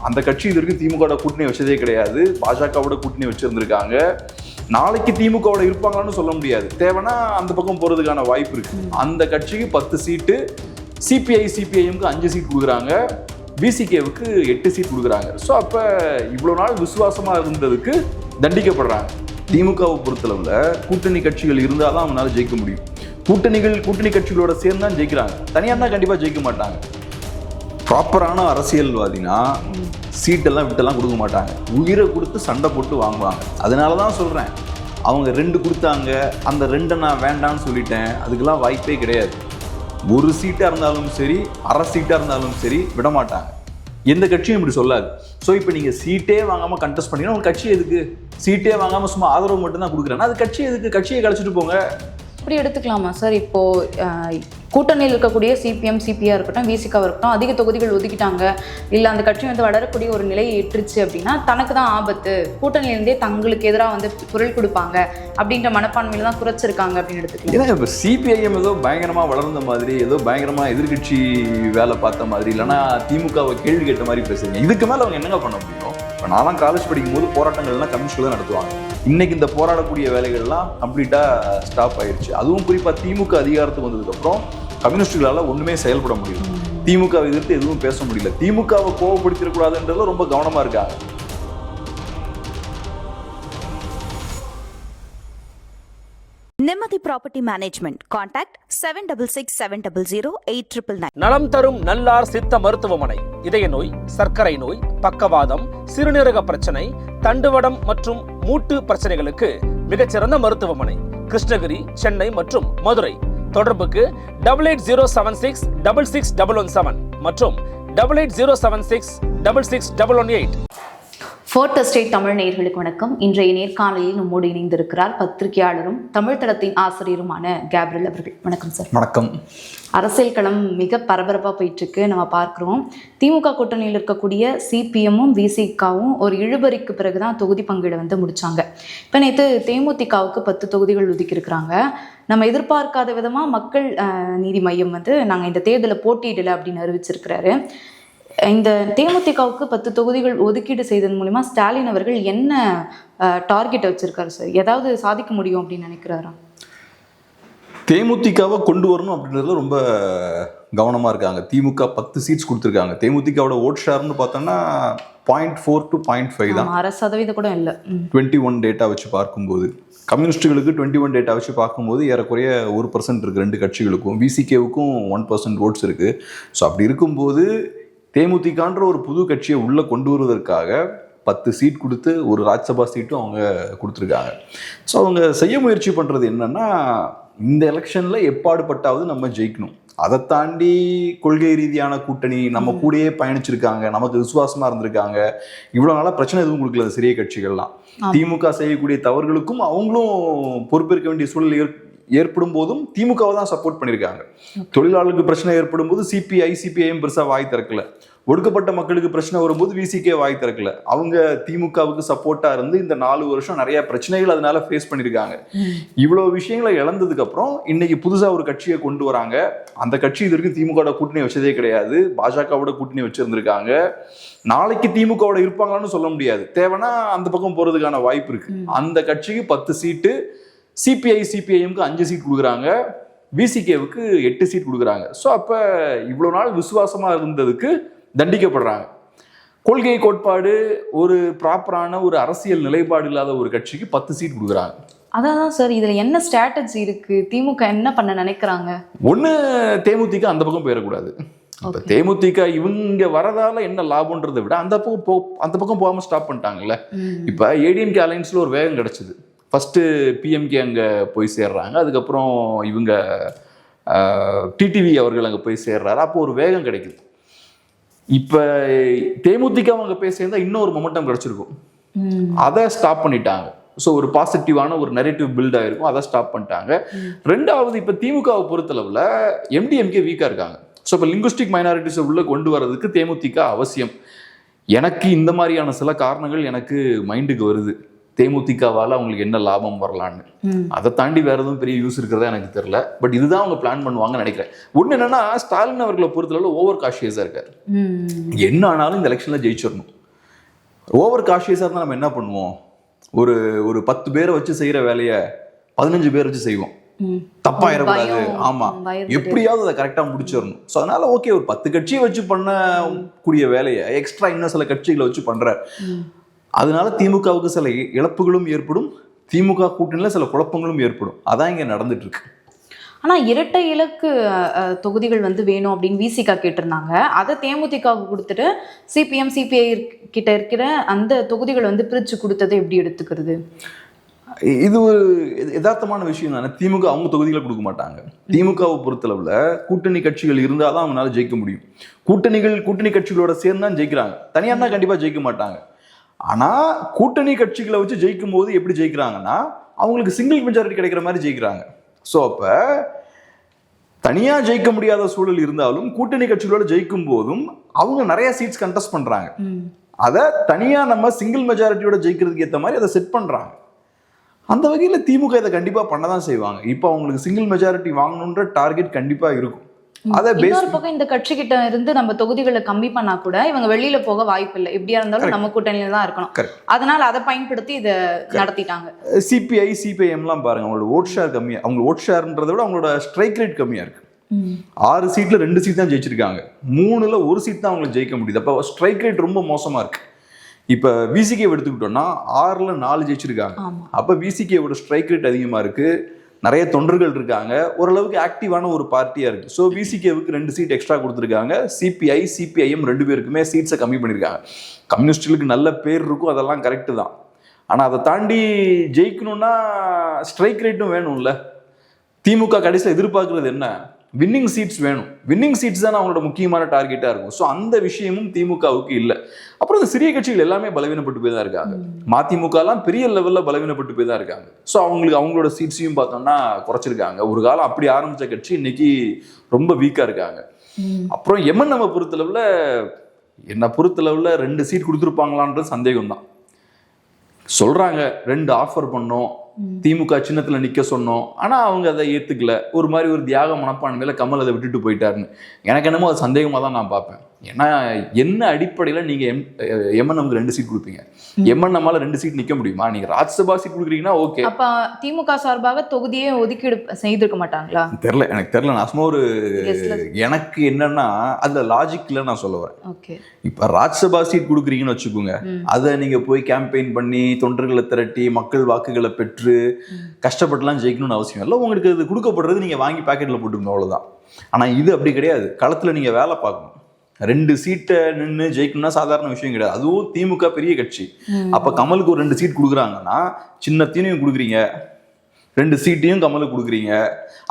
அந்த கட்சி இது வரைக்கும் திமுக கூட்டணி வச்சதே கிடையாது. பாஜகவோட கூட்டணி வச்சிருந்திருக்காங்க. நாளைக்கு திமுகவோட இருப்பாங்களான்னு சொல்ல முடியாது. தேவைன்னா அந்த பக்கம் போறதுக்கான வாய்ப்பு இருக்கு. அந்த கட்சிக்கு 10 சீட்டு, சிபிஐ சிபிஐஎம்க்கு 5 சீட் கொடுக்குறாங்க, விசிகேவுக்கு 8 சீட் கொடுக்குறாங்க. ஸோ அப்போ இவ்வளோ நாள் விசுவாசமாக இருந்ததுக்கு தண்டிக்கப்படுறாங்க. திமுகவை பொறுத்தளவில் கூட்டணி கட்சிகள் இருந்தால் தான் அவங்களால ஜெயிக்க முடியும். கூட்டணி கட்சிகளோட சேர்ந்து தான் ஜெயிக்கிறாங்க. தனியாக தான் கண்டிப்பாக ஜெயிக்க மாட்டாங்க. ப்ராப்பரான அரசியல்வாதினா சீட்டெல்லாம் விட்டெல்லாம் கொடுக்க மாட்டாங்க. உயிரை கொடுத்து சண்டை போட்டு வாங்குவாங்க. அதனால தான் சொல்கிறேன், அவங்க 2 கொடுத்தாங்க, அந்த 2 நான் வேண்டான்னு சொல்லிட்டேன், அதுக்கெல்லாம் வாய்ப்பே கிடையாது. ஒரு சீட்டாக இருந்தாலும் சரி, அரை சீட்டாக இருந்தாலும் சரி விட மாட்டாங்க. எந்த கட்சியும் இப்படி சொல்லாது. ஸோ இப்போ நீங்கள் சீட்டே வாங்காமல் கண்டெஸ்ட் பண்ணீங்கன்னா உங்கள் கட்சி எதுக்கு? சீட்டே வாங்காமல் சும்மா ஆதரவு மட்டும்தான் கொடுக்குறேன்னா அது கட்சி எதுக்கு? கட்சியை கழிச்சிட்டு போங்க. இப்படி எடுத்துக்கலாமா சார்? இப்போது கூட்டணியில் இருக்கக்கூடிய சிபிஎம் சிபிஆர் இருக்கட்டும், விசிகாவாக இருக்கட்டும், அதிக தொகுதிகள் ஒதுக்கிட்டாங்க, இல்லை அந்த கட்சி வந்து வளரக்கூடிய ஒரு நிலையை ஏற்றுச்சு அப்படின்னா தனக்கு தான் ஆபத்து, கூட்டணியிலேருந்தே தங்களுக்கு எதிராக வந்து குரல் கொடுப்பாங்க அப்படின்ற மனப்பான்மையில தான் குறைச்சிருக்காங்க அப்படின்னு எடுத்துக்கலாம். ஏன்னா இப்போ சிபிஐஎம் ஏதோ பயங்கரமாக வளர்ந்த மாதிரி, ஏதோ பயங்கரமாக எதிர்கட்சி வேலை பார்த்த மாதிரி, இல்லைன்னா திமுகவை கேள்வி கேட்ட மாதிரி பேசுறீங்க. இதுக்கு மேலே அவங்க என்னங்க பண்ண முடியும்? இப்போ நான்லாம் காலேஜ் படிக்கும் போது போராட்டங்கள்லாம் கம்யூனிஸ்டில் தான் நடத்துவாங்க. இன்னைக்கு இந்த போராடக்கூடிய வேலைகள்லாம் கம்ப்ளீட்டாக ஸ்டாப் ஆயிடுச்சு. அதுவும் குறிப்பாக திமுக அதிகாரத்துக்கு வந்ததுக்கப்புறம் கம்யூனிஸ்டுகளால் ஒன்றுமே செயல்பட முடியல. திமுகவை எதிர்த்து எதுவும் பேச முடியல. திமுகவை கோவப்படுத்திடக்கூடாதுன்றதுல ரொம்ப கவனமாக இருக்காங்க. நிம்மதி ப்ராப்பர்ட்டி மேனேஜ்மெண்ட். கான்டாக்ட் 7667008999. நலம் தரும் நல்லார் சித்த மருத்துவமனை. இதய நோய், சர்க்கரை நோய், பக்கவாதம், சிறுநீரக பிரச்சனை, தண்டுவடம் மற்றும் மூட்டு பிரச்சனைகளுக்கு மிகச்சிறந்த மருத்துவமனை. கிருஷ்ணகிரி, சென்னை மற்றும் மதுரை. தொடர்புக்கு 8807666117 மற்றும் 8807666118. ஃபோர்த் எஸ்டேட் தமிழ் நேயர்களுக்கு வணக்கம். இன்றைய நேர்காணலில் நம்மோடு இணைந்திருக்கிறார் பத்திரிகையாளரும் தமிழ் தளத்தின் ஆசிரியருமான கேப்ரியல் அவர்கள். வணக்கம் சார். வணக்கம். அரசியல் களம் மிக பரபரப்பாக போயிட்டுருக்கு. நம்ம பார்க்குறோம், திமுக கூட்டணியில் இருக்கக்கூடிய சிபிஎம்மும் விசிகாவும் ஒரு இழுபறிக்கு பிறகு தான் தொகுதி பங்கீடு வந்து முடித்தாங்க. இப்போ நேற்று தேமுதிகவுக்கு 10 தொகுதிகள் ஒதுக்கியிருக்கிறாங்க. நம்ம எதிர்பார்க்காத விதமாக மக்கள் நீதி மையம் வந்து நாங்கள் இந்த தேர்தலில் போட்டியிடலை அப்படின்னு அறிவிச்சிருக்கிறாரு. இந்த தேமுதிகவுக்கு 10 தொகுதிகள் ஒதுக்கீடு செய்ததன் மூலமா ஸ்டாலின் அவர்கள் என்ன டார்கெட் வச்சிருக்காரு சார்? ஏதாவது சாதிக்க முடியும் அப்படின்னு நினைக்கிறாரா? தேமுதிகவை கொண்டு வரணும் அப்படின்றதுல ரொம்ப கவனமாக இருக்காங்க. திமுக 10 சீட்ஸ் கொடுத்துருக்காங்க. தேமுதிகவோட ஓட் ஷேர்னு பார்த்தோம்னா 0.4 to 0.5 தான். 6% கூட இல்லை. 21 டேட்டா வச்சு பார்க்கும்போது, கம்யூனிஸ்டுகளுக்கு 21 டேட்டா வச்சு பார்க்கும்போது ஏறக்குறைய 1% இருக்குது 2 கட்சிகளுக்கும். விசிகேவுக்கும் 1% ஓட்ஸ் இருக்குது. ஸோ அப்படி இருக்கும்போது தேமுதிகன்ற ஒரு புது கட்சியை உள்ளே கொண்டு வருவதற்காக 10 சீட் கொடுத்து ஒரு ராஜ்யசபா சீட்டும் அவங்க கொடுத்துருக்காங்க. ஸோ அவங்க செய்ய முயற்சி பண்ணுறது என்னன்னா, இந்த எலெக்ஷனில் எப்பாடுபட்டாவது நம்ம ஜெயிக்கணும். அதை தாண்டி கொள்கை ரீதியான கூட்டணி, நம்ம கூடயே பயணிச்சிருக்காங்க, நமக்கு விசுவாசமாக இருந்திருக்காங்க, இவ்வளோ நாளாக பிரச்சனை எதுவும் கொடுக்கல சிறிய கட்சிகள்லாம். திமுக செய்யக்கூடிய தவறுகளுக்கும் அவங்களும் பொறுப்பேற்க வேண்டிய சூழல் ஏற்படும் போதும் திமுகவை தான் சப்போர்ட் பண்ணியிருக்காங்க. தொழிலாளர்களுக்கு பிரச்சனை ஏற்படும் போது சிபிஐ சிபிஐஎம் பெருசாக வாய் திறக்கல. ஒடுக்கப்பட்ட மக்களுக்கு பிரச்சனை வரும்போது விசிகே வாய் திறக்கல. அவங்க திமுகவுக்கு சப்போர்ட்டாக இருந்து இந்த 4 வருஷம் நிறைய பிரச்சனைகள் அதனால ஃபேஸ் பண்ணியிருக்காங்க. இவ்வளோ விஷயங்களை இழந்ததுக்கு அப்புறம் இன்னைக்கு புதுசாக ஒரு கட்சியை கொண்டு வராங்க. அந்த கட்சி இது வரைக்கும் திமுக கூட்டணி வச்சதே கிடையாது. பாஜகவோட கூட்டணி வச்சிருந்திருக்காங்க. நாளைக்கு திமுகவோட இருப்பாங்களான்னு சொல்ல முடியாது. தேவைன்னா அந்த பக்கம் போறதுக்கான வாய்ப்பு இருக்கு. அந்த கட்சிக்கு 10 சீட்டு, சிபிஐ சிபிஐஎம்க்கு 5 சீட் கொடுக்குறாங்க, விசிகேவுக்கு 8 சீட் கொடுக்குறாங்க. ஸோ அப்போ இவ்வளோ நாள் விசுவாசமாக இருந்ததுக்கு தண்டிக்கப்படுறாங்க. கொள்கை கோட்பாடு, ஒரு ப்ராப்பரான ஒரு அரசியல் நிலைப்பாடு இல்லாத ஒரு கட்சிக்கு 10 சீட் கொடுக்குறாங்க. அதான் சார், இதில் என்ன ஸ்ட்ராட்டஜி இருக்கு? திமுக என்ன பண்ண நினைக்கிறாங்க? ஒன்று, தேமுதிக அந்த பக்கம் போயிடக்கூடாது. இப்போ தேமுதிக இவங்க வரதால என்ன லாபம்ன்றதை விட அந்த பக்கம் போகாமல் ஸ்டாப் பண்ணிட்டாங்கல்ல. இப்போ ஏடிஎம்கே அலைன்ஸில் ஒரு வேகம் கிடைச்சிது. ஃபஸ்ட்டு பிஎம்கே அங்கே போய் சேர்றாங்க, அதுக்கப்புறம் இவங்க டிடிவி அவர்கள் அங்கே போய் சேர்றாரு. அப்போ ஒரு வேகம் கிடைக்குது. இப்போ தேமுதிக அவங்க போய் சேர்ந்தா இன்னொரு மொமெண்டம் கிடைச்சிருக்கும். அதை ஸ்டாப் பண்ணிட்டாங்க. ஸோ ஒரு பாசிட்டிவான ஒரு நரேட்டிவ் பில்ட் ஆகிருக்கும், அதை ஸ்டாப் பண்ணிட்டாங்க. ரெண்டாவது, இப்போ திமுகவை பொறுத்தளவில் எம்டிஎம்கே வீக்காக இருக்காங்க. ஸோ இப்போ லிங்குஸ்டிக் மைனாரிட்டிஸை உள்ளே கொண்டு வரதுக்கு தேமுதிக அவசியம். எனக்கு இந்த மாதிரியான சில காரணங்கள் எனக்கு மைண்டுக்கு வருது. தேமுதிகவால் அவங்களுக்கு என்ன லாபம் வரலான்னு. அதை தாண்டி வேற எதுவும் பெரிய யூஸ் இருக்கிறதா எனக்கு தெரியல. பட் இதுதான் அவங்க பிளான் பண்ணுவாங்கன்னு நினைக்கிறேன். ஒன்று என்னன்னா, ஸ்டாலின் அவர்களை பொறுத்தளவு ஓவர் காஷியஸாக இருக்காரு. என்ன ஆனாலும் இந்த எலெக்ஷன்ல ஜெயிச்சிடணும். ஓவர் காஷியஸாக இருந்தால் நம்ம என்ன பண்ணுவோம், ஒரு 10 பேரை வச்சு செய்யற வேலையை 15 பேர் வச்சு செய்வோம். தப்பாயிடக்கூடாது. ஆமா, எப்படியாவது அதை கரெக்டா முடிச்சிடணும். ஸோ அதனால ஓகே, ஒரு 10 கட்சியை வச்சு பண்ணக்கூடிய வேலையை எக்ஸ்ட்ரா இன்னும் சில கட்சிகளை வச்சு பண்றாரு. அதனால திமுகவுக்கு சில இழப்புகளும் ஏற்படும், திமுக கூட்டணியில சில குழப்பங்களும் ஏற்படும். அதான் இங்க நடந்துட்டு இருக்கு. ஆனா இரட்டை இலக்கு தொகுதிகள் வந்து வேணும் அப்படின்னு விசிகா கேட்டிருந்தாங்க. அதை தேமுதிகவுக்கு கொடுத்துட்டு சிபிஎம் சிபிஐ கிட்ட இருக்கிற அந்த தொகுதிகள் வந்து பிரிச்சு கொடுத்ததை எப்படி எடுத்துக்கிறது? இது ஒரு யதார்த்தமான விஷயம் தானே. திமுக அவங்க தொகுதிகளை கொடுக்க மாட்டாங்க. திமுகவை பொறுத்தளவுல கூட்டணி கட்சிகள் இருந்தாதான் அவங்களால ஜெயிக்க முடியும். கூட்டணி கட்சிகளோட சேர்ந்து தான் ஜெயிக்கிறாங்க. தனியாக தான் கண்டிப்பா ஜெயிக்க மாட்டாங்க. ஆனா கூட்டணி கட்சிகளை வச்சு ஜெயிக்கும் போது எப்படி ஜெயிக்கிறாங்கன்னா, அவங்களுக்கு சிங்கிள் மெஜாரிட்டி கிடைக்கிற மாதிரி ஜெயிக்கிறாங்க. ஸோ அப்ப தனியா ஜெயிக்க முடியாத சூழல் இருந்தாலும் கூட்டணி கட்சிகளோட ஜெயிக்கும் போதும் அவங்க நிறைய சீட்ஸ் கண்டெஸ்ட் பண்றாங்க. அதை தனியா நம்ம சிங்கிள் மெஜாரிட்டியோட ஜெயிக்கிறதுக்கு ஏற்ற மாதிரி அதை செட் பண்றாங்க. அந்த வகையில திமுக இதை கண்டிப்பா பண்ணதான் செய்வாங்க. இப்போ அவங்களுக்கு சிங்கிள் மெஜாரிட்டி வாங்கணுன்ற டார்கெட் கண்டிப்பா இருக்கும். இன்னொரு பக்கம் இந்த கட்சி கிட்ட இருந்து நம்ம தொகுதிகளை கம்மி பண்ணா கூட இவங்க வெளியில போக வாய்ப்பு இல்லை. எப்படியா இருந்தாலும் நம்ம கூட்டணியில தான் இருக்கணும். அதனால அதை பயன்படுத்தி இதை நடத்திட்டாங்க. சிபிஐ சிபிஐஎம் எல்லாம் பாருங்க, அவங்களோட ஓட் ஷேர் கம்மியா, அவங்க ஓட் ஷேர்ன்றதை விட அவங்களோட ஸ்ட்ரைக் ரேட் கம்மியா இருக்கு. 6 சீட்ல 2 சீட் தான் ஜெயிச்சிருக்காங்க. 3ல 1 சீட் தான் அவங்களுக்கு ஜெயிக்க முடியுது. அப்ப ஸ்ட்ரைக் ரேட் ரொம்ப மோசமா இருக்கு. இப்ப விசிகே எடுத்துக்கிட்டோம்னா 6ல 4 ஜெயிச்சிருக்காங்க. அப்ப விசிகேவோட ஸ்ட்ரைக் ரேட் அதிகமா இருக்கு. நிறைய தொண்டர்கள் இருக்காங்க. ஓரளவுக்கு ஆக்டிவான ஒரு பார்ட்டியா இருக்கு. ஸோ விசிகேவுக்கு 2 சீட் எக்ஸ்ட்ரா கொடுத்துருக்காங்க. சிபிஐ சிபிஐஎம் 2 பேருக்குமே சீட்ஸை கம்மி பண்ணியிருக்காங்க. கம்யூனிஸ்டுகளுக்கு நல்ல பேர் இருக்கும், அதெல்லாம் கரெக்டு தான். ஆனால் அதை தாண்டி ஜெயிக்கணும்னா ஸ்ட்ரைக் ரேட்டும் வேணும்ல. திமுக கடைசியில் எதிர்பார்க்கறது என்ன, வின்னிங் சீட்ஸ் வேணும். வின்னிங் சீட்ஸ் தான் அவங்களோட முக்கியமான டார்கெட்டாக இருக்கும். ஸோ அந்த விஷயமும் திமுகவுக்கு இல்லை. அப்புறம் இந்த சிறிய கட்சிகள் எல்லாமே பலவீனப்பட்டு போய் தான் இருக்காங்க. மதிமுகலாம் பெரிய லெவலில் பலவீனப்பட்டு போய் தான் இருக்காங்க. ஸோ அவங்களோட சீட்ஸையும் பார்த்தோம்னா குறைச்சிருக்காங்க. ஒரு காலம் அப்படி ஆரம்பித்த கட்சி இன்னைக்கு ரொம்ப வீக்காக இருக்காங்க. அப்புறம் எம்என் நம்ம என்னை பொறுத்தளவில் 2 சீட் கொடுத்துருப்பாங்களான்றது சந்தேகம் தான். சொல்றாங்க 2 ஆஃபர் பண்ணோம், திமுக சின்னத்துல நிக்க சொன்னோம். ஆனா அவங்க அதை ஏத்துக்கல. ஒரு மாதிரி ஒரு தியாக மனப்பான்மையில கமல் அதை விட்டுட்டு போயிட்டாருன்னு எனக்கு என்னமோ அது சந்தேகமா தான் நான் பார்ப்பேன். ஏன்னா என்ன அடிப்படையில நீங்க எம்என்எம்க்கு 2 சீட் கொடுப்பீங்க? எம்என்எம்மால 2 சீட் நிக்க முடியுமா? நீங்க ராஜ்யசபா சீட் கொடுக்குறீங்கன்னா ஓகே. அப்ப திமுக சார்பாக தொகுதியே ஒதுக்கீடு செய்திருக்க மாட்டாங்களா? எனக்கு தெரியல. நான் சும்மா எனக்கு என்னன்னா அதுல லாஜிக்ல நான் சொல்ல வரேன். இப்ப ராஜ்யசபா சீட் கொடுக்குறீங்கன்னு வச்சுக்கோங்க, அதை நீங்க போய் கேம்பெயின் பண்ணி தொண்டர்களை திரட்டி மக்கள் வாக்குகளை பெற்று கஷ்டப்பட்டுலாம் ஜெயிக்கணும்னு அவசியம் இல்லை. உங்களுக்கு அது கொடுக்கப்படுறது நீங்க வாங்கி பாக்கெட்ல போட்டுக்கணும், அவ்வளவுதான். ஆனா இது அப்படி கிடையாது. களத்துல நீங்க வேலை பார்க்கணும். 2 சீட்டை நின்று ஜெயிக்கணும்னா சாதாரண விஷயம் கிடையாது. அதுவும் திமுக பெரிய கட்சி. அப்ப கமலுக்கு ஒரு 2 சீட் கொடுக்குறாங்கன்னா சின்னத்தையும் கொடுக்குறீங்க, 2 சீட்டையும் கமலுக்கு கொடுக்குறீங்க.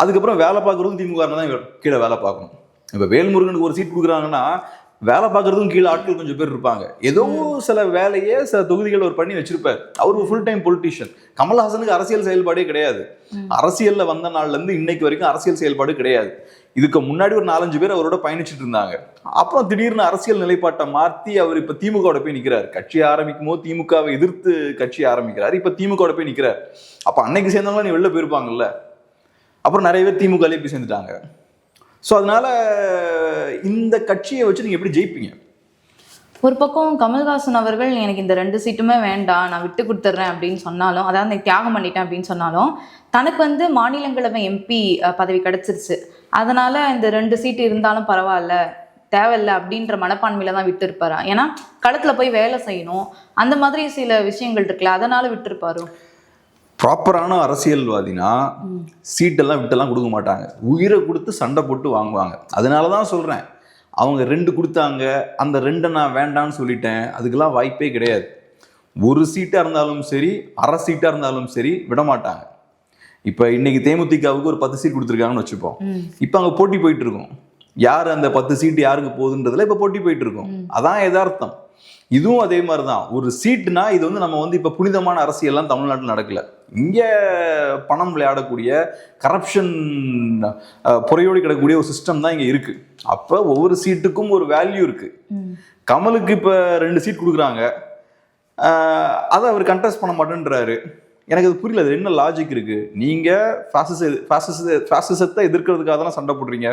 அதுக்கப்புறம் வேலை பார்க்கறதும் திமுக தான் கீழே வேலை பார்க்கணும். இப்ப வேல்முருகனுக்கு ஒரு சீட் கொடுக்குறாங்கன்னா வேலை பார்க்கறதுக்கும் கீழே ஆட்கள் கொஞ்சம் பேர் இருப்பாங்க. ஏதோ சில வேலையே சில தொகுதிகள் அவர் பண்ணி வச்சிருப்பார். அவர் ஒரு ஃபுல் டைம் பொலிட்டீஷியன். கமல்ஹாசனுக்கு அரசியல் செயல்பாடே கிடையாது. அரசியல்ல வந்த நாள்ல இருந்து இன்னைக்கு வரைக்கும் அரசியல் செயல்பாடு கிடையாது. இதுக்கு முன்னாடி ஒரு 4-5 பேர் அவரோட பயணிச்சுட்டு இருந்தாங்க. அப்புறம் திடீர்னு அரசியல் நிலைப்பாட்டை மாற்றி அவர் இப்ப திமுக போய் நிக்கிறார். கட்சி ஆரம்பிக்கும் போது திமுகவை எதிர்த்து கட்சி ஆரம்பிக்கிறார். இப்ப திமுக போய் நிக்கிறார். அப்ப அன்னைக்கு சேர்ந்தவங்க நீ வெளில போயிருப்பாங்கல்ல. அப்புறம் நிறைய பேர் திமுக போய் சேர்ந்துட்டாங்க. ஸோ அதனால இந்த கட்சியை வச்சு நீங்க எப்படி ஜெயிப்பீங்க? ஒரு பக்கம் கமல்ஹாசன் அவர்கள் எனக்கு இந்த 2 சீட்டுமே வேண்டாம், நான் விட்டு கொடுத்துட்றேன் அப்படின்னு சொன்னாலும், அதாவது தியாகம் பண்ணிட்டேன் அப்படின்னு சொன்னாலும், தனக்கு வந்து மாநிலங்களவை எம்பி பதவி கிடைச்சிருச்சு, அதனால இந்த 2 சீட்டு இருந்தாலும் பரவாயில்ல, தேவையில்லை அப்படின்ற மனப்பான்மையில தான் விட்டு இருப்பாரா? ஏன்னா களத்துல போய் வேலை செய்யணும், அந்த மாதிரி சில விஷயங்கள் இருக்குல்ல, அதனால விட்டு இருப்பாரு. ப்ராப்பரான அரசியல்வாதினா சீட்டெல்லாம் விட்டெல்லாம் கொடுக்க மாட்டாங்க. உயிரை கொடுத்து சண்டை போட்டு வாங்குவாங்க. அதனாலதான் சொல்றேன், அவங்க 2 கொடுத்தாங்க, அந்த 2 நான் வேண்டான்னு சொல்லிட்டேன், அதுக்கெல்லாம் வாய்ப்பே கிடையாது. ஒரு சீட்டா இருந்தாலும் சரி, அரை சீட்டா இருந்தாலும் சரி விட மாட்டாங்க. இப்ப இன்னைக்கு தேமுதிகவுக்கு ஒரு 10 சீட் கொடுத்துருக்காங்கன்னு வச்சுப்போம். இப்ப அங்க போட்டி போயிட்டு இருக்கோம். யார் அந்த 10 சீட்டு யாருக்கு போகுதுன்றதுல இப்ப போட்டி போயிட்டு இருக்கோம். அதான் யதார்த்தம். இதுவும் அதே மாதிரிதான். ஒரு சீட்டுனா இது வந்து நம்ம வந்து இப்ப புனிதமான அரசியல்லாம் தமிழ்நாட்டில் நடக்கல. இங்க பணம் விளையாடக்கூடிய கரப்ஷன் புறையோடி கிடக்கக்கூடிய ஒரு சிஸ்டம் தான் இங்க இருக்கு. அப்ப ஒவ்வொரு சீட்டுக்கும் ஒரு வேல்யூ இருக்கு. கமலுக்கு இப்ப 2 சீட் கொடுக்குறாங்க. அதை அவர் கண்டெஸ்ட் பண்ண மாட்டேன்றாரு. எனக்கு அது புரியல, அது என்ன லாஜிக் இருக்கு? நீங்க ஃபாசிசத்தை எதிர்க்கிறதுக்காக தானே சண்டை போடுறீங்க,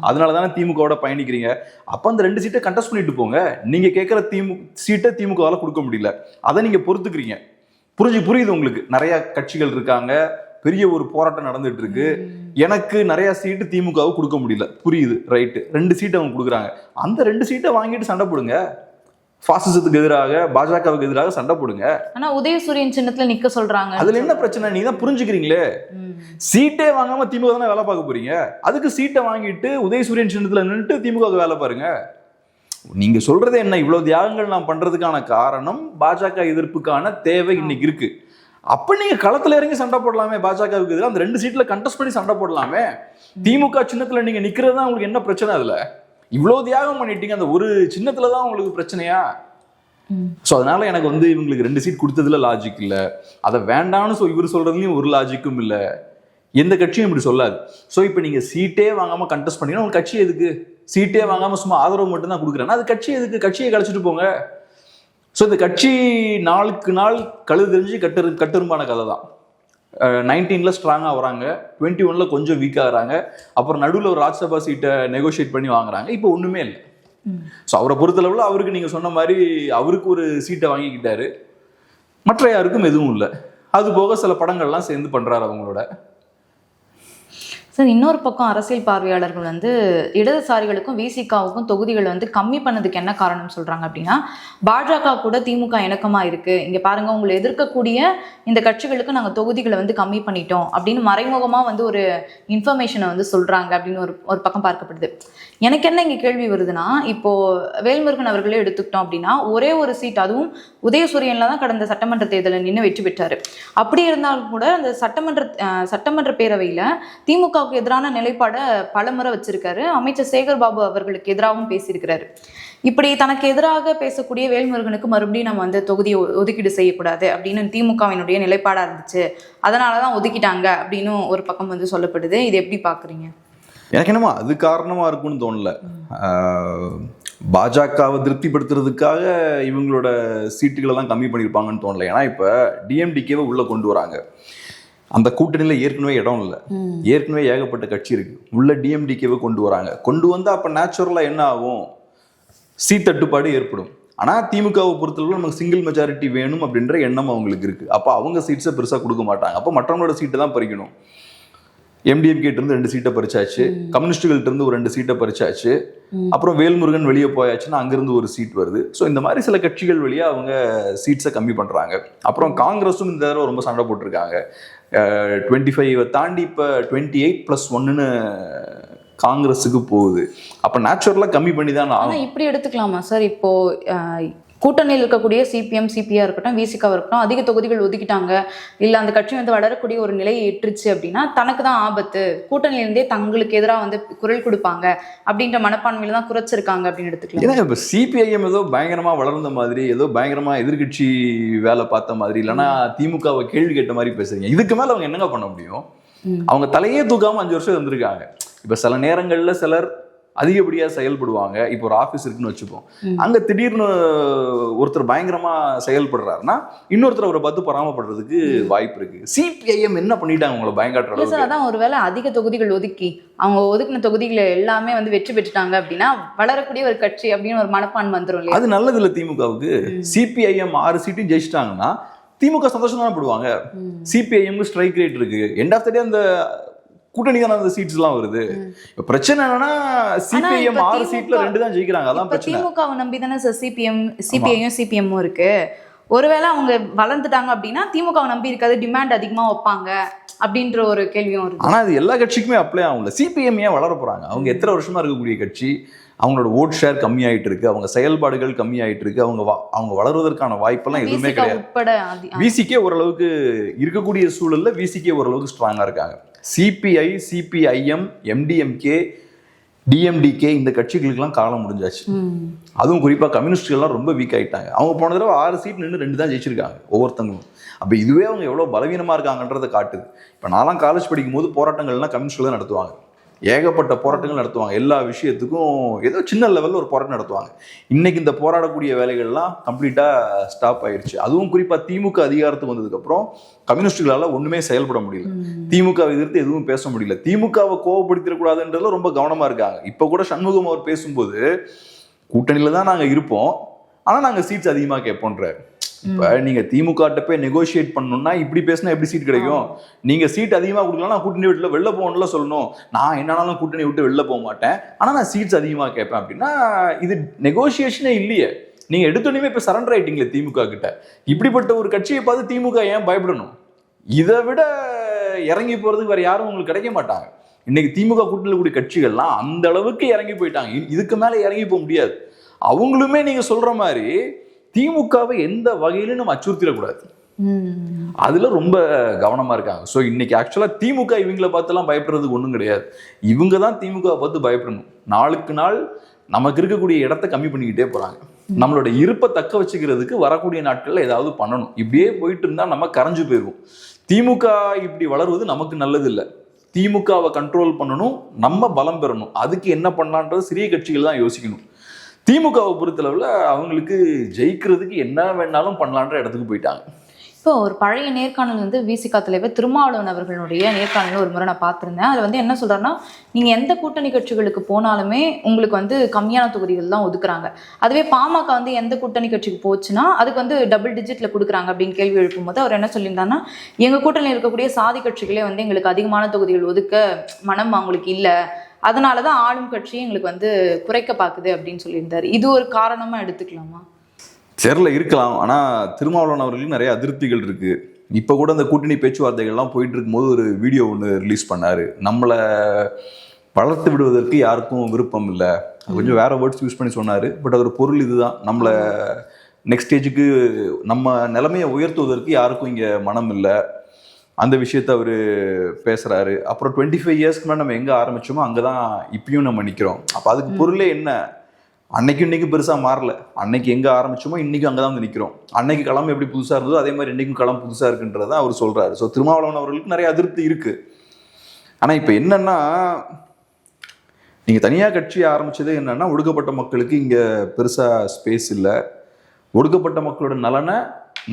அதனால தானே திமுகவோட பயணிக்கிறீங்க. அப்ப அந்த 2 சீட்டை கண்டெஸ்ட் பண்ணிட்டு போங்க. நீங்க கேட்கிற சீட்டை திமுகவால கொடுக்க முடியல, அதை நீங்க பொறுத்துக்கிறீங்க. புரியுது உங்களுக்கு. நிறைய கட்சிகள் இருக்காங்க, பெரிய ஒரு போராட்டம் நடந்துட்டு இருக்கு, எனக்கு நிறைய சீட்டு திமுகவுக்கு கொடுக்க முடியல, புரியுது, ரைட்டு. 2 சீட்டை அவங்க கொடுக்குறாங்க, அந்த 2 சீட்டை வாங்கிட்டு சண்டை போடுங்க. பாசிசத்துக்கு எதிராக, பாஜகவுக்கு எதிராக சண்டை போடுங்க. ஆனா உதயசூரியன் சின்னத்துல நிக்க சொல்றாங்க, அதுல என்ன பிரச்சனை? நீங்க தான் புரிஞ்சுக்கிறீங்களே. சீட்டே வாங்காம திமுக தானே வேலை பார்க்க போறீங்க. அதுக்கு சீட்டை வாங்கிட்டு உதயசூரியன் சின்னத்துல நின்றுட்டு திமுக வேலை பாருங்க. நீங்க சொல்றது என்ன? இவ்வளவு தியாகங்கள் நான் பண்றதுக்கான காரணம் பாஜக எதிர்ப்புக்கான தேவை இன்னைக்கு இருக்கு. அப்ப நீங்க களத்துல இறங்கி சண்டை போடலாமே. பாஜகவுக்கு எதிராக அந்த 2 சீட்ல கண்டெஸ்ட் பண்ணி சண்டை போடலாமே. திமுக சின்னத்துல நீங்க நிக்கிறது தான் உங்களுக்கு என்ன பிரச்சனை? அதுல இவ்வளவு தியாகம் பண்ணிட்டீங்க, அந்த ஒரு சின்னத்துலதான் உங்களுக்கு பிரச்சனையா? ஸோ அதனால எனக்கு இவங்களுக்கு 2 சீட் கொடுத்ததுல லாஜிக் இல்லை. அதை வேண்டாம்னு இவர் சொல்றதுலயும் ஒரு லாஜிக்கும் இல்லை. எந்த கட்சியும் இப்படி சொல்லாது. ஸோ இப்போ நீங்க சீட்டே வாங்காம கண்டெஸ்ட் பண்ணீங்கன்னா உங்களுக்கு கட்சி எதுக்கு? சீட்டே வாங்காம சும்மா ஆதரவு மட்டும் தான் கொடுக்குறேன்னா அது கட்சி எதுக்கு? கட்சியை கழிச்சிட்டு போங்க. ஸோ இந்த கட்சி நாளுக்கு நாள் கழுது தெரிஞ்சு கட்டுரும்பான கதை தான். 19ல ஸ்ட்ராங்காக வராங்க, 21ல கொஞ்சம் வீக்காகிறாங்க, அப்புறம் நடுவில் ஒரு ராஜ்யசபா சீட்டை நெகோஷியேட் பண்ணி வாங்குறாங்க. இப்போ ஒன்றுமே இல்லை. ஸோ அவரை பொறுத்தளவில் அவருக்கு நீங்கள் சொன்ன மாதிரி அவருக்கு ஒரு சீட்டை வாங்கிக்கிட்டாரு, மற்ற யாருக்கும் எதுவும் இல்லை. அது போக சில படங்கள்லாம் சேர்ந்து பண்ணுறாரு அவங்களோட. சார், இன்னொரு பக்கம் அரசியல் பார்வையாளர்கள் இடதுசாரிகளுக்கும் விசிகாவுக்கும் தொகுதிகளை கம்மி பண்ணதுக்கு என்ன காரணம் சொல்றாங்க அப்படின்னா, பாஜக கூட திமுக இணக்கமா இருக்கு, இங்க பாருங்க உங்களை எதிர்க்கக்கூடிய இந்த கட்சிகளுக்கு நாங்க தொகுதிகளை கம்மி பண்ணிட்டோம் அப்படின்னு மறைமுகமா ஒரு இன்ஃபர்மேஷனை சொல்றாங்க அப்படின்னு ஒரு பக்கம் பார்க்கப்படுது. எனக்கு என்ன இங்க கேள்வி வருதுன்னா, இப்போ வேல்முருகன் அவர்களே எடுத்துக்கிட்டோம் அப்படின்னா ஒரே ஒரு சீட், அதுவும் உதயசூரியன்ல தான் கடந்த சட்டமன்ற தேர்தலில் நின்று வெற்றி பெற்றாரு. அப்படி இருந்தாலும் கூட அந்த சட்டமன்ற பேரவையில திமுக எதிரான நிலைப்பாடை பலமுறை வச்சிருக்காரு. அமைச்சர் சேகர் பாபு அவர்களுக்கு எதிராகவும் பேசியிருக்கிறாரு. இப்படி தனக்கு எதிராக பேசக்கூடிய வேல்முருகனுக்கு மறுபடியும் நம்ம தொகுதியை ஒதுக்கீடு செய்யக்கூடாது அப்படின்னு திமுகவினுடைய நிலைப்பாடா இருந்துச்சு, அதனாலதான் ஒதுக்கிட்டாங்க அப்படின்னு ஒரு பக்கம் சொல்லப்படுது. இது எப்படி பாக்குறீங்க? எனக்கு என்னமோ அது காரணமா இருக்கும்னு தோணல. பாஜகவை திருப்திப்படுத்துறதுக்காக இவங்களோட சீட்டுகளை தான் கம்மி பண்ணியிருப்பாங்கன்னு தோணல. ஏன்னா இப்போ டிஎம்டிகேவை உள்ள கொண்டு வராங்க. அந்த கூட்டணியில் ஏற்கனவே இடம் இல்லை, ஏற்கனவே ஏகப்பட்ட கட்சி இருக்கு. உள்ள டிஎம்டிகேவை கொண்டு வராங்க. கொண்டு வந்தால் அப்போ நேச்சுரலாக என்ன ஆகும்? சீட் தட்டுப்பாடு ஏற்படும். ஆனால் திமுகவை பொறுத்தளவு நமக்கு சிங்கிள் மெஜாரிட்டி வேணும் அப்படின்ற எண்ணம் அவங்களுக்கு இருக்கு. அப்போ அவங்க சீட்ஸை பெருசாக கொடுக்க மாட்டாங்க. அப்போ மற்றவங்களோட சீட்டை தான் பறிக்கணும். எம்டிஎம்கே இருந்து 2 சீட்டை பறிச்சாச்சு, கம்யூனிஸ்டுகள்ட்ட இருந்து ஒரு 2 சீட்டை பறிச்சாச்சு, அப்புறம் வேல்முருகன் வெளியே போயாச்சுன்னா அங்கிருந்து ஒரு சீட் வருது. ஸோ இந்த மாதிரி சில கட்சிகள் வழியா அவங்க சீட்ஸை கம்மி பண்றாங்க. அப்புறம் காங்கிரஸும் இந்த தடவை ரொம்ப சண்டை போட்டிருக்காங்க. 25 தாண்டி இப்போ 28+1 காங்கிரஸுக்கு போகுது. அப்போ நேச்சுரலாக கம்மி பண்ணி தான் ஆகும். இப்படி எடுத்துக்கலாமா சார்? இப்போ கூட்டணியில் இருக்கக்கூடிய சிபிஎம், சிபிஆ இருக்கட்டும், விசிகாவாக இருக்கட்டும், அதிக தொகுதிகள் ஒதுக்கிட்டாங்க, இல்லை அந்த கட்சி வளரக்கூடிய ஒரு நிலையை எட்டுருச்சு அப்படின்னா தனக்கு தான் ஆபத்து, கூட்டணியிலிருந்தே தங்களுக்கு எதிராக குரல் கொடுப்பாங்க அப்படின்ற மனப்பான்மையில தான் குறைச்சிருக்காங்க அப்படின்னு எடுத்துக்கலாம். ஏன்னா இப்போ சிபிஐஎம் ஏதோ பயங்கரமா வளர்ந்த மாதிரி, ஏதோ பயங்கரமா எதிர்கட்சி வேலை பார்த்த மாதிரி, இல்லைன்னா திமுகவை கேள்வி கேட்ட மாதிரி பேசுறீங்க. இதுக்கு மேல அவங்க என்னங்க பண்ண முடியும்? அவங்க தலையே தூக்காம 5 வருஷம் இருந்திருக்காங்க. இப்ப சில நேரங்கள்ல சிலர் அதிகப்படியா செயல்படுவாங்க. இப்போ ஒரு ஆஃபீஸ் இருக்குன்னு வச்சுப்போம், அங்க திடீர்னு ஒருத்தர் பயங்கரமா செயல்படுறாருன்னா இன்னொருத்தர் அவரை பார்த்து பராமப்படுறதுக்கு வாய்ப்பு இருக்கு. சிபிஐஎம் என்ன பண்ணிட்டாங்க உங்களை பயங்காட்டுற? அதான் ஒருவேளை அதிக தொகுதிகள் ஒதுக்கி அவங்க ஒதுக்கின தொகுதிகளை எல்லாமே வெற்றி பெற்றுட்டாங்க அப்படின்னா வளரக்கூடிய ஒரு கட்சி அப்படின்னு ஒரு மனப்பான் வந்துடும் இல்லையா? அது நல்லது இல்லை திமுகவுக்கு. சிபிஐஎம் 6 சீட்டும் ஜெயிச்சிட்டாங்கன்னா திமுக சந்தோஷம் தான் படுவாங்க. சிபிஐஎம் ஸ்ட்ரைக் ரேட் இருக்கு. எண்ட் ஆஃப் த டே அந்த கூட்டணி தான் அந்த சீட்ஸ் எல்லாம் வருது. இப்ப பிரச்சனை என்னன்னா சிபிஎம் 6 சீட்ல 2 தான் ஜெயிக்கிறாங்க. அதான் பிரச்சனை. திமுகவை நம்பி தானே சார் சிபிஐயும் சிபிஎம்மும் இருக்கு. ஒருவேளை அவங்க வளர்ந்துட்டாங்க அப்படின்னா திமுகவை நம்பி இருக்காது, டிமாண்ட் அதிகமா வைப்பாங்க அப்படின்ற ஒரு கேள்வியும் இருக்கு. ஆனா அது எல்லா கட்சிக்குமே அப்ளை ஆகும்ல. சிபிஎம் ஏன் வளர போறாங்க? அவங்க எத்தனை வருஷமா இருக்கக்கூடிய கட்சி, அவங்களோட ஓட் ஷேர் கம்மியாயிட்டு இருக்கு, அவங்க செயல்பாடுகள் கம்மியாயிட்டு இருக்கு, அவங்க வளர்வதற்கான வாய்ப்பெல்லாம் எதுவுமே கிடையாது. விசிகே ஓரளவுக்கு இருக்கக்கூடிய சூழல்ல விசிகே ஓரளவுக்கு ஸ்ட்ராங்கா இருக்காங்க. சிபிஐ, சிபிஐஎம், எம்டிஎம்கே, டிஎம்டிகே இந்த கட்சிகளுக்கெல்லாம் காலம் முடிஞ்சாச்சு. அதுவும் குறிப்பா கம்யூனிஸ்டுகள்லாம் ரொம்ப வீக் ஆயிட்டாங்க. அவங்க போன தடவை 6 சீட் நின்று 2 தான் ஜெயிச்சிருக்காங்க ஒவ்வொருத்தங்களும். அப்ப இதுவே அவங்க எவ்வளவு பலவீனமா இருக்காங்கன்றதை காட்டுது. இப்ப நான்லாம் காலேஜ் படிக்கும் போது போராட்டங்கள்லாம் கம்யூனிஸ்டுகள் தான் நடத்துவாங்க. ஏகப்பட்ட போராட்டங்கள் நடத்துவாங்க. எல்லா விஷயத்துக்கும் ஏதோ சின்ன லெவலில் ஒரு போராட்டம் நடத்துவாங்க. இன்னைக்கு இந்த போராடக்கூடிய வேலைகள்லாம் கம்ப்ளீட்டாக ஸ்டாப் ஆயிடுச்சு. அதுவும் குறிப்பாக திமுக அதிகாரத்துக்கு வந்ததுக்கப்புறம் கம்யூனிஸ்டுகளால் ஒன்றுமே செயல்பட முடியல. திமுகவை எதிர்த்து எதுவும் பேச முடியல. திமுகவை கோவப்படுத்திடக்கூடாதுன்றதுல ரொம்ப கவனமாக இருக்காங்க. இப்போ கூட சண்முகம் அவர் பேசும்போது கூட்டணியில் தான் நாங்கள் இருப்போம், ஆனால் நாங்கள் சீட்ஸ் அதிகமாக கேட்போன்றார். இப்போ நீங்க திமுக போய் நெகோசியேட் பண்ணணும்னா இப்படி பேசினா எப்படி சீட் கிடைக்கும்? நீங்க சீட் அதிகமாக கொடுக்கலாம், நான் கூட்டணி விட்டு வெளில போகணும்ல சொல்லணும். நான் என்னன்னாலும் கூட்டணி விட்டு வெளில போக மாட்டேன், ஆனால் நான் சீட்ஸ் அதிகமாக கேட்பேன் அப்படின்னா இது நெகோசியேஷனே இல்லையே. நீங்க எடுத்தோடனே இப்போ சரண்டர் ஆயிட்டீங்களே திமுக கிட்ட. இப்படிப்பட்ட ஒரு கட்சியை பார்த்து திமுக ஏன் பயப்படணும்? இதை விட இறங்கி போறதுக்கு வேற யாரும் உங்களுக்கு கிடைக்க மாட்டாங்க. இன்னைக்கு திமுக கூட்டணியில் கூடிய கட்சிகள்லாம் அந்த அளவுக்கு இறங்கி போயிட்டாங்க. இதுக்கு மேல இறங்கி போக முடியாது. அவங்களுமே நீங்க சொல்ற மாதிரி திமுகவை எந்த வகையிலும் நம்ம அச்சுறுத்திடக்கூடாது, அதுல ரொம்ப கவனமா இருக்காங்க. ஸோ இன்னைக்கு ஆக்சுவலா திமுக இவங்களை பார்த்துலாம் பயப்படுறதுக்கு ஒன்றும் கிடையாது. இவங்க தான் திமுக பார்த்து பயப்படணும். நாளுக்கு நாள் நமக்கு இருக்கக்கூடிய இடத்த கம்மி பண்ணிக்கிட்டே போறாங்க. நம்மளோட இருப்பை தக்க வச்சுக்கிறதுக்கு வரக்கூடிய நாட்கள்ல ஏதாவது பண்ணணும். இப்படியே போயிட்டு இருந்தா நம்ம கரைஞ்சு போயிடுவோம். திமுக இப்படி வளருவது நமக்கு நல்லது இல்லை. திமுகவை கண்ட்ரோல் பண்ணணும், நம்ம பலம் பெறணும். அதுக்கு என்ன பண்ணலான்றது சிறிய கட்சிகள் தான் யோசிக்கணும். திமுகவை பொறுத்தளவில் அவங்களுக்கு ஜெயிக்கிறதுக்கு என்ன வேணாலும் பண்ணலான்ற இடத்துக்கு போயிட்டாங்க. இப்போ ஒரு பழைய நேர்காணல் வந்து விசிக தலைவர் திருமாவளவன் அவர்களுடைய நேர்காணல் ஒரு முறை நான் பார்த்துருந்தேன். அதில் வந்து என்ன சொல்றாருன்னா, நீங்கள் எந்த கூட்டணி கட்சிகளுக்கு போனாலுமே உங்களுக்கு வந்து கம்மியான தொகுதிகள் தான் ஒதுக்குறாங்க. அதுவே பாமக வந்து எந்த கூட்டணி கட்சிக்கு போச்சுன்னா அதுக்கு வந்து டபுள் டிஜிட்ல கொடுக்குறாங்க அப்படின்னு கேள்வி எழுப்பும்போது அவர் என்ன சொல்லியிருந்தாருன்னா, எங்கள் கூட்டணியில் இருக்கக்கூடிய சாதி கட்சிகளே வந்து எங்களுக்கு அதிகமான தொகுதிகள் ஒதுக்க மனம் அவங்களுக்கு இல்லை, அதனாலதான் ஆளும் கட்சி எங்களுக்கு வந்து குறைக்க பார்க்குது அப்படின்னு சொல்லியிருந்தாரு. இது ஒரு காரணமா எடுத்துக்கலாமா? தெரியல, இருக்கலாம். ஆனா திருமாவளவன் அவர்களுக்கு நிறைய அதிருப்திகள் இருக்கு. இப்ப கூட அந்த கூட்டணி பேச்சுவார்த்தைகள்லாம் போயிட்டு இருக்கும்போது ஒரு வீடியோ ஒன்று ரிலீஸ் பண்ணாரு. நம்மளை வளர்த்து விடுவதற்கு யாருக்கும் விருப்பம் இல்லை, கொஞ்சம் வேற வேர்ட்ஸ் யூஸ் பண்ணி சொன்னாரு. பட் அதோட பொருள் இதுதான், நம்மளை நெக்ஸ்ட் ஸ்டேஜுக்கு நம்ம நிலைமையை உயர்த்துவதற்கு யாருக்கும் இங்க மனம் இல்லை, அந்த விஷயத்த அவர் பேசுறாரு. அப்புறம் 25 இயர்ஸ்க்கு மேலே நம்ம எங்கே ஆரம்பிச்சோமோ அங்கே தான் இப்பயும் நம்ம நிற்கிறோம். அப்போ அதுக்கு பொருளே என்ன? அன்னைக்கும் இன்னைக்கும் பெருசாக மாறல. அன்னைக்கு எங்கே ஆரம்பிச்சோமோ இன்னைக்கும் அங்கே தான் வந்து நிற்கிறோம். அன்னைக்கு களம் எப்படி புதுசாக இருந்ததோ அதே மாதிரி இன்னைக்கும் களம் புதுசாக இருக்குன்றதை அவர் சொல்றாரு. ஸோ திருமாவளவன் அவர்களுக்கு நிறைய அதிருப்தி இருக்கு. ஆனால் இப்போ என்னன்னா, நீங்கள் தனியாக கட்சி ஆரம்பிச்சது என்னன்னா, ஒடுக்கப்பட்ட மக்களுக்கு இங்கே பெருசாக ஸ்பேஸ் இல்லை, ஒடுக்கப்பட்ட மக்களோட நலனை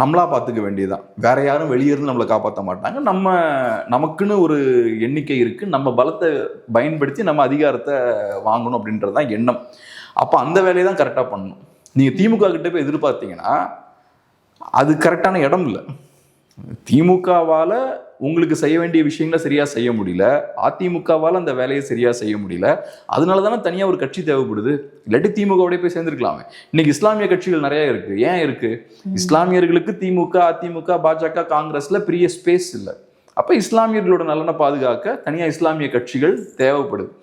நம்மளா பார்த்துக்க வேண்டியதுதான், வேற யாரும் வெளியிருந்து நம்மளை காப்பாற்ற மாட்டாங்க. நமக்குன்னு ஒரு எண்ணிக்கை இருக்கு, நம்ம பலத்தை பயன்படுத்தி நம்ம அதிகாரத்தை வாங்கணும் அப்படின்றதுதான் எண்ணம். அப்போ அந்த வேலையை தான் கரெக்டாக பண்ணணும். நீங்கள் திமுக கிட்ட போய் எதிர்பார்த்தீங்கன்னா அது கரெக்டான இடம் இல்லை. திமுகவால் உங்களுக்கு செய்ய வேண்டிய விஷயங்களை சரியாக செய்ய முடியல, அதிமுகவால் அந்த வேலையை சரியாக செய்ய முடியல. அதனால தானே தனியாக ஒரு கட்சி தேவைப்படுது. இல்லாட்டி திமுகவோடய போய் சேர்ந்துருக்கலாமே. இன்னைக்கு இஸ்லாமிய கட்சிகள் நிறைய இருக்கு. ஏன் இருக்கு? இஸ்லாமியர்களுக்கு திமுக, அதிமுக, பாஜக, காங்கிரஸ்ல பெரிய ஸ்பேஸ் இல்லை. அப்போ இஸ்லாமியர்களோட நலனை பாதுகாக்க தனியாக இஸ்லாமிய கட்சிகள் தேவைப்படுது.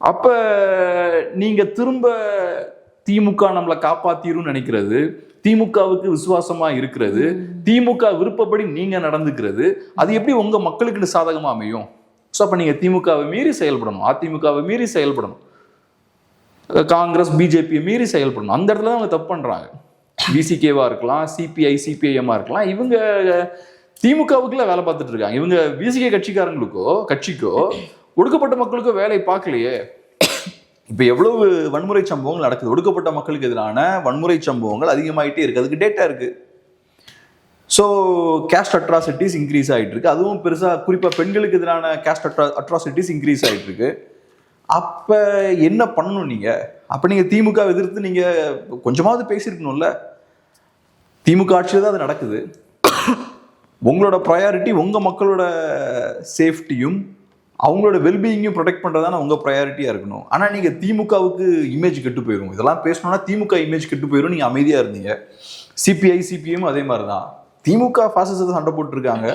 அப்போ நீங்கள் திரும்ப திமுக நம்மளை காப்பாத்திரும் நினைக்கிறது, திமுகவுக்கு விசுவாசமா இருக்கிறது, திமுக விருப்பப்படி நீங்க நடந்துக்கிறது, அது எப்படி உங்க மக்களுக்கு சாதகமா அமையும்? ஸோ அப்ப நீங்க திமுகவை மீறி செயல்படணும், அதிமுகவை மீறி செயல்படணும், காங்கிரஸ் பிஜேபியை மீறி செயல்படணும். அந்த இடத்துல தான் அவங்க தப்பு பண்றாங்க. விசிகேவா இருக்கலாம், சிபிஐ சிபிஐஎம்மா இருக்கலாம், இவங்க திமுகவுக்குள்ள வேலை பார்த்துட்டு இருக்காங்க. இவங்க விசிகே கட்சிக்கோ ஒடுக்கப்பட்ட மக்களுக்கோ வேலை பார்க்கலையே. இப்போ எவ்வளவு வன்முறை சம்பவங்கள் நடக்குது, ஒடுக்கப்பட்ட மக்களுக்கு எதிரான வன்முறை சம்பவங்கள் அதிகமாகிட்டே இருக்கு. அதுக்கு டேட்டா இருக்கு. ஸோ கேஸ்ட் அட்ராசிட்டிஸ் இன்க்ரீஸ் ஆகிட்டு இருக்கு. அதுவும் பெருசாக குறிப்பாக பெண்களுக்கு எதிரான கேஸ்ட் அட்ராசிட்டிஸ் இன்க்ரீஸ் ஆகிட்டு இருக்கு. அப்போ என்ன பண்ணணும் நீங்கள்? அப்போ நீங்கள் திமுக எதிர்த்து நீங்கள் கொஞ்சமாவது பேசியிருக்கணும்ல. திமுக ஆட்சியில் தான் அது நடக்குது. உங்களோட ப்ரையாரிட்டி உங்கள் மக்களோட சேஃப்டியும் அவங்களோட வெல்பீயிங்கும் ப்ரொடெக்ட் பண்ணுறதான உங்கள் ப்ரையாரிட்டியாக இருக்கணும். ஆனால் நீங்கள் திமுகவுக்கு இமேஜ் கெட்டு போயிடும். இதெல்லாம் பேசணும்னா திமுக இமேஜ் கெட்டு போயிடும். நீங்கள் அமைதியாக இருந்தீங்க. சிபிஐ சிபிஎம் அதே மாதிரி தான். திமுக ஃபாசிசத்தை சண்டை போட்டுருக்காங்க.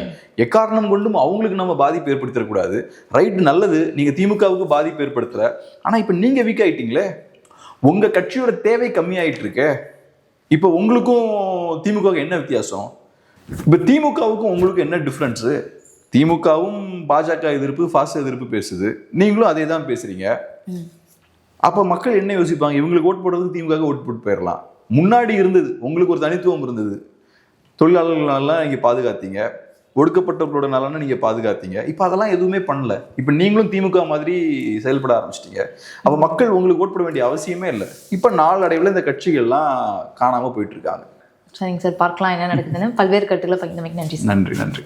எக்காரணம் கொண்டும் அவங்களுக்கு நம்ம பாதிப்பு ஏற்படுத்திடக்கூடாது. ரைட், நல்லது, நீங்கள் திமுகவுக்கு பாதிப்பு ஏற்படுத்தலை. ஆனால் இப்போ நீங்கள் வீக் ஆகிட்டீங்களே, உங்கள் கட்சியோட தேவை கம்மியாயிட்டு இருக்கே. இப்போ உங்களுக்கும் திமுகவுக்கு என்ன வித்தியாசம்? இப்போ திமுகவுக்கும் உங்களுக்கும் என்ன டிஃப்ரென்ஸு? திமுகவும் பாஜக எதிர்ப்பு, ஃபாசிச எதிர்ப்பு பேசுது, நீங்களும் அதே தான் பேசுறீங்க. அப்போ மக்கள் என்ன யோசிப்பாங்க? இவங்களுக்கு ஓட்டு போடுறதுக்கு திமுக ஓட்டு போட்டு போயிடலாம். முன்னாடி இருந்தது, உங்களுக்கு ஒரு தனித்துவம் இருந்தது, தொழிலாளர்களெல்லாம் இங்கே பாதுகாத்தீங்க, ஒடுக்கப்பட்டவர்களோட நலனை நீங்க பாதுகாத்தீங்க. இப்போ அதெல்லாம் எதுவுமே பண்ணல. இப்போ நீங்களும் திமுக மாதிரி செயல்பட ஆரம்பிச்சிட்டீங்க. அப்ப மக்கள் உங்களுக்கு ஓட் போட வேண்டிய அவசியமே இல்லை. இப்போ நாளடைவில் இந்த கட்சிகள்லாம் காணாம போயிட்டு இருக்காங்க. சரிங்க சார், பார்க்கலாம் என்ன நடக்குதுன்னு. பல்வேறு கருத்துக்களை பகிர்ந்தமைக்கு நன்றி சார். நன்றி.